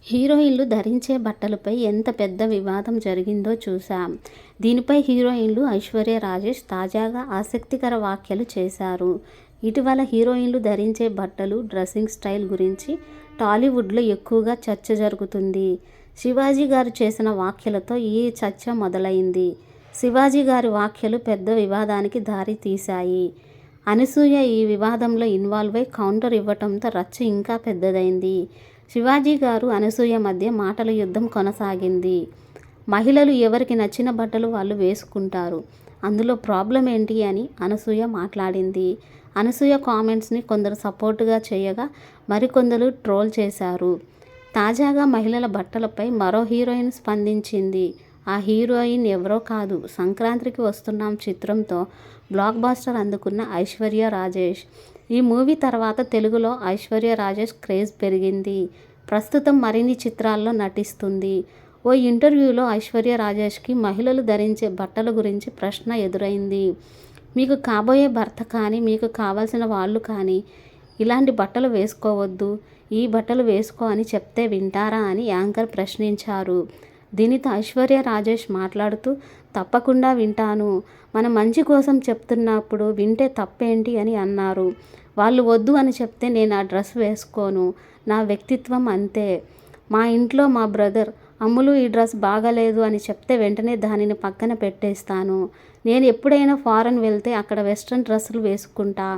హీరోయిన్లు ధరించే బట్టలపై ఎంత పెద్ద వివాదం జరిగిందో చూశాం. దీనిపై హీరోయిన్లు ఐశ్వర్య రాజేష్ తాజాగా ఆసక్తికర వ్యాఖ్యలు చేశారు. ఇటీవల హీరోయిన్లు ధరించే బట్టలు, డ్రెస్సింగ్ స్టైల్ గురించి టాలీవుడ్లో ఎక్కువగా చర్చ జరుగుతుంది. శివాజీ గారు చేసిన వ్యాఖ్యలతో ఈ చర్చ మొదలైంది. శివాజీ గారి వ్యాఖ్యలు పెద్ద వివాదానికి దారి తీశాయి. అనసూయ ఈ వివాదంలో ఇన్వాల్వ్ అయి కౌంటర్ ఇవ్వడంతో రచ్చ ఇంకా పెద్దదైంది. శివాజీ గారు, అనసూయ మధ్య మాటల యుద్ధం కొనసాగింది. మహిళలు ఎవరికి నచ్చిన బట్టలు వాళ్ళు వేసుకుంటారు, అందులో ప్రాబ్లం ఏంటి అని అనసూయ మాట్లాడింది. అనసూయ కామెంట్స్ని కొందరు సపోర్టుగా చేయగా మరికొందరు ట్రోల్ చేశారు. తాజాగా మహిళల బట్టలపై మరో హీరోయిన్ స్పందించింది. ఆ హీరోయిన్ ఎవరో కాదు, సంక్రాంతికి వస్తున్నాం చిత్రంతో బ్లాక్ బస్టర్ అందుకున్న ఐశ్వర్య రాజేష్. ఈ మూవీ తర్వాత తెలుగులో ఐశ్వర్య రాజేష్ క్రేజ్ పెరిగింది. ప్రస్తుతం మరిన్ని చిత్రాల్లో నటిస్తుంది. ఓ ఇంటర్వ్యూలో ఐశ్వర్య రాజేష్కి మహిళలు ధరించే బట్టల గురించి ప్రశ్న ఎదురైంది. మీకు కాబోయే భర్త కానీ, మీకు కావాల్సిన వాళ్ళు కానీ ఇలాంటి బట్టలు వేసుకోవద్దు, ఈ బట్టలు వేసుకో అని చెప్తే వింటారా అని యాంకర్ ప్రశ్నించారు. దీనితో ఐశ్వర్య రాజేష్ మాట్లాడుతూ, తప్పకుండా వింటాను, మన మంచి కోసం చెప్తున్నప్పుడు వింటే తప్పేంటి అని అన్నారు. వాళ్ళు వద్దు అని చెప్తే నేను ఆ డ్రెస్ వేసుకోను, నా వ్యక్తిత్వం అంతే. మా ఇంట్లో మా బ్రదర్ అమ్ములు ఈ డ్రెస్ బాగాలేదు అని చెప్తే వెంటనే దానిని పక్కన పెట్టేస్తాను. నేను ఎప్పుడైనా ఫారెన్ వెళ్తే అక్కడ వెస్ట్రన్ డ్రెస్సులు వేసుకుంటా,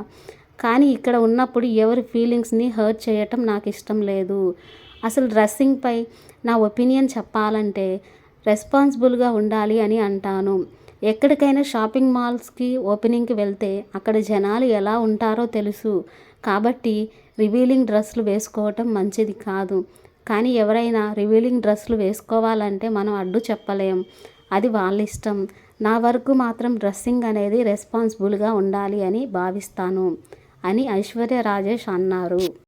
కానీ ఇక్కడ ఉన్నప్పుడు ఎవరి ఫీలింగ్స్ని హర్ట్ చేయటం నాకు ఇష్టం లేదు. అసలు డ్రెస్సింగ్పై నా ఒపీనియన్ చెప్పాలంటే రెస్పాన్సిబుల్గా ఉండాలి అని అంటాను. ఎక్కడికైనా షాపింగ్ మాల్స్కి ఓపెనింగ్కి వెళ్తే అక్కడ జనాలు ఎలా ఉంటారో తెలుసు, కాబట్టి రివీలింగ్ డ్రెస్సులు వేసుకోవటం మంచిది కాదు. కానీ ఎవరైనా రివీలింగ్ డ్రెస్సులు వేసుకోవాలంటే మనం అడ్డు చెప్పలేం, అది వాళ్ళ ఇష్టం. నా వరకు మాత్రం డ్రెస్సింగ్ అనేది రెస్పాన్సిబుల్గా ఉండాలి అని భావిస్తాను అని ఐశ్వర్య రాజేష్ అన్నారు.